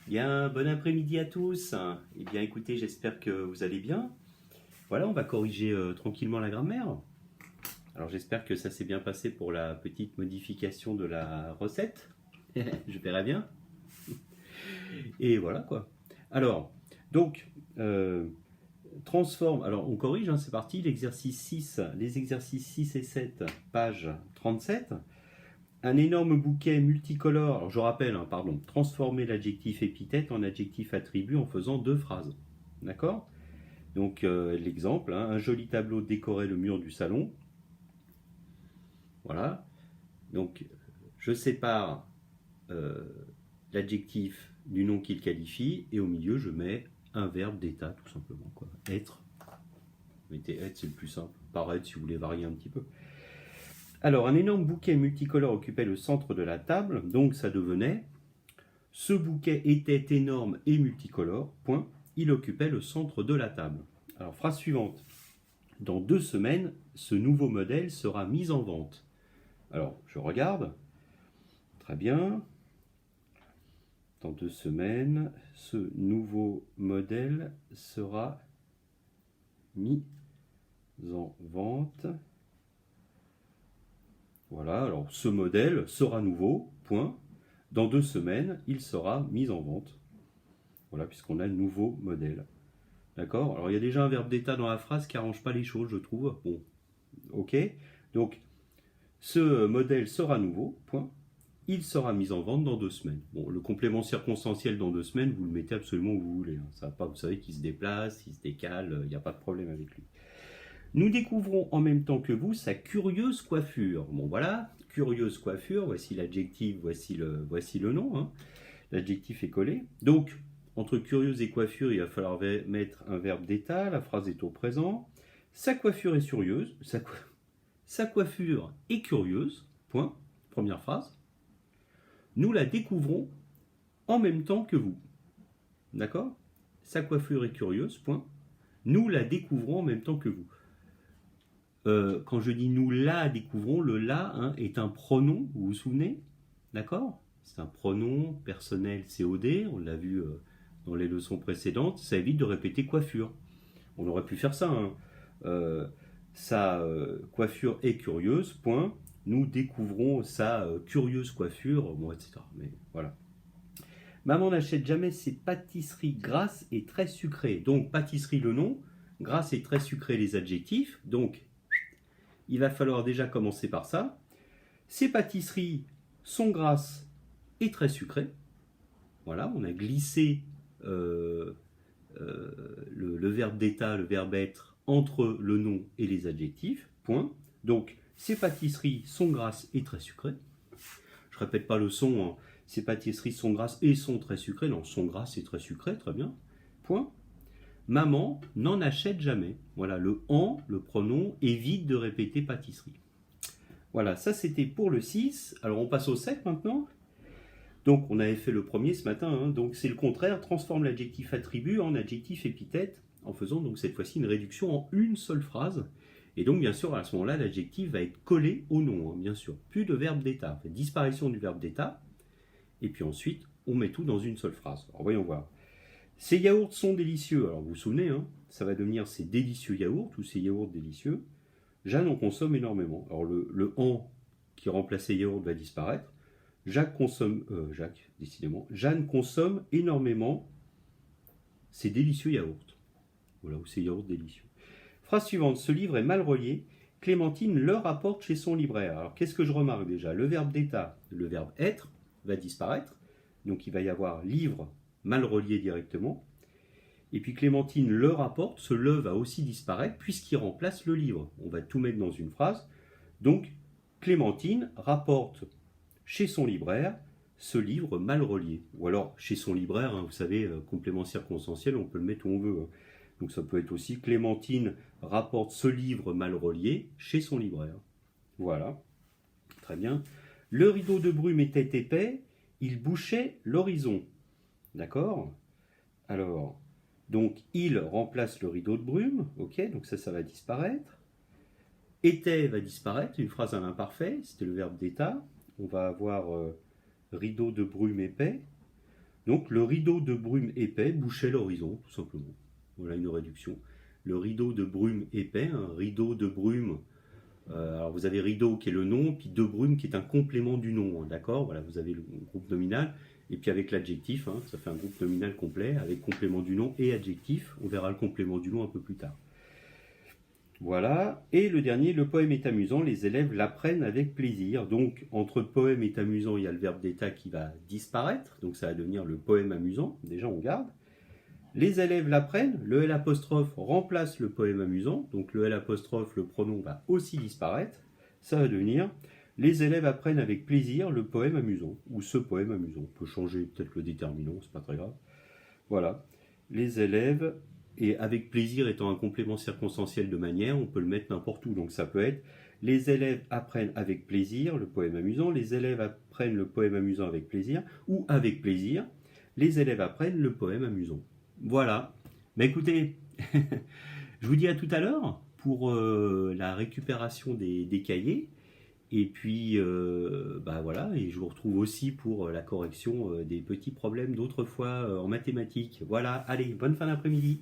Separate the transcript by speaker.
Speaker 1: Bien, bon après-midi à tous. Eh bien, écoutez, j'espère que vous allez bien. Voilà, on va corriger tranquillement la grammaire. Alors, j'espère que ça s'est bien passé pour la petite modification de la recette. Je verrai bien. Et voilà quoi. Alors, donc, transforme. Alors, on corrige, hein, c'est parti. L'exercice 6, les exercices 6 et 7, page 37. Un énorme bouquet multicolore, alors je rappelle, hein, pardon, transformer l'adjectif épithète en adjectif attribut en faisant deux phrases. D'accord? Donc l'exemple, hein, un joli tableau décorait le mur du salon. Voilà. Donc je sépare euh, l'adjectif du nom qu'il qualifie et au milieu je mets un verbe d'état tout simplement. Quoi. Être. Mettez être, c'est le plus simple. Paraître si vous voulez varier un petit peu. Alors un énorme bouquet multicolore occupait le centre de la table, donc ça devenait ce bouquet était énorme et multicolore, point. Il occupait le centre de la table. Alors, phrase suivante. Dans 2 semaines, ce nouveau modèle sera mis en vente. Alors, je regarde. Très bien. Dans 2 semaines, ce nouveau modèle sera mis en vente. Voilà, alors ce modèle sera nouveau, point. Dans 2 semaines, il sera mis en vente. Voilà, puisqu'on a nouveau modèle. D'accord? Alors il y a déjà un verbe d'état dans la phrase qui n'arrange pas les choses, je trouve. Bon, ok. Donc, ce modèle sera nouveau, point. Il sera mis en vente dans 2 semaines. Bon, le complément circonstanciel dans 2 semaines, vous le mettez absolument où vous voulez. Hein. Ça va pas, vous savez qu'il se déplace, il se décale, il n'y a pas de problème avec lui. Nous découvrons en même temps que vous sa curieuse coiffure. Bon voilà, curieuse coiffure, voici l'adjectif, voici le nom. Hein. L'adjectif est collé. Donc, entre curieuse et coiffure, il va falloir mettre un verbe d'état. La phrase est au présent. Sa coiffure est curieuse. Sa coiffure est curieuse. Point. Première phrase. Nous la découvrons en même temps que vous. D'accord? Sa coiffure est curieuse. Point. Nous la découvrons en même temps que vous. Quand je dis nous la découvrons, le la hein, est un pronom, vous vous souvenez? D'accord? C'est un pronom personnel COD, on l'a vu dans les leçons précédentes, ça évite de répéter coiffure. On aurait pu faire ça. Hein. Sa coiffure est curieuse, point. Nous découvrons sa curieuse coiffure, bon, etc. Mais voilà. Maman n'achète jamais ses pâtisseries grasses et très sucrées. Donc, pâtisserie le nom, grasse et très sucré les adjectifs. Donc, il va falloir déjà commencer par ça. Ces pâtisseries sont grasses et très sucrées. Voilà, on a glissé le verbe d'état, le verbe être, entre le nom et les adjectifs. Point. Donc, ces pâtisseries sont grasses et très sucrées. Je répète pas le son. Hein. Ces pâtisseries sont grasses et sont très sucrées. Non, sont grasses et très sucrées, très bien. Point. Maman n'en achète jamais. Voilà, le en, le pronom, évite de répéter pâtisserie. Voilà, ça c'était pour le 6. Alors on passe au 7 maintenant. Donc on avait fait le premier ce matin. Hein. Donc c'est le contraire, transforme l'adjectif attribut en adjectif épithète en faisant donc cette fois-ci une réduction en une seule phrase. Et donc bien sûr à ce moment-là l'adjectif va être collé au nom, hein, bien sûr. Plus de verbe d'état. Disparition du verbe d'état. Et puis ensuite on met tout dans une seule phrase. Alors voyons voir. Ces yaourts sont délicieux. Alors vous vous souvenez, hein, ça va devenir ces délicieux yaourts ou ces yaourts délicieux. Jeanne en consomme énormément. Alors le en qui remplaçait yaourt va disparaître. Jeanne consomme énormément ces délicieux yaourts. Voilà, ou ces yaourts délicieux. Phrase suivante, ce livre est mal relié. Clémentine le rapporte chez son libraire. Alors qu'est-ce que je remarque déjà? Le verbe d'état, le verbe être va disparaître. Donc il va y avoir livre mal relié directement. Et puis Clémentine le rapporte, ce le va aussi disparaître puisqu'il remplace le livre. On va tout mettre dans une phrase. Donc Clémentine rapporte chez son libraire ce livre mal relié. Ou alors chez son libraire, hein, vous savez, complément circonstanciel, on peut le mettre où on veut. Hein. Donc ça peut être aussi Clémentine rapporte ce livre mal relié chez son libraire. Voilà, très bien. Le rideau de brume était épais, il bouchait l'horizon. D'accord? Alors, donc il remplace le rideau de brume, ok, donc ça va disparaître. Était va disparaître, une phrase à l'imparfait, c'était le verbe d'état. On va avoir rideau de brume épais. Donc le rideau de brume épais bouchait l'horizon, tout simplement. Voilà une réduction. Le rideau de brume épais, un rideau de brume. Alors vous avez rideau qui est le nom, puis de brume qui est un complément du nom, hein, d'accord. Voilà, vous avez le groupe nominal, et puis avec l'adjectif, hein, ça fait un groupe nominal complet, avec complément du nom et adjectif. On verra le complément du nom un peu plus tard. Voilà. Et le dernier, le poème est amusant, les élèves l'apprennent avec plaisir. Donc, entre poème est amusant, il y a le verbe d'état qui va disparaître. Donc, ça va devenir le poème amusant. Déjà, on garde. Les élèves l'apprennent, le L' remplace le poème amusant. Donc, le L', le pronom va aussi disparaître. Ça va devenir les élèves apprennent avec plaisir le poème amusant. Ou ce poème amusant. On peut changer peut-être le déterminant, c'est pas très grave. Voilà. Les élèves, et avec plaisir étant un complément circonstanciel de manière, on peut le mettre n'importe où. Donc ça peut être les élèves apprennent avec plaisir le poème amusant, les élèves apprennent le poème amusant avec plaisir, ou avec plaisir, les élèves apprennent le poème amusant. Voilà. Mais écoutez, je vous dis à tout à l'heure pour la récupération des cahiers. Et puis, bah voilà, et je vous retrouve aussi pour la correction des petits problèmes d'autrefois en mathématiques. Voilà, allez, bonne fin d'après-midi.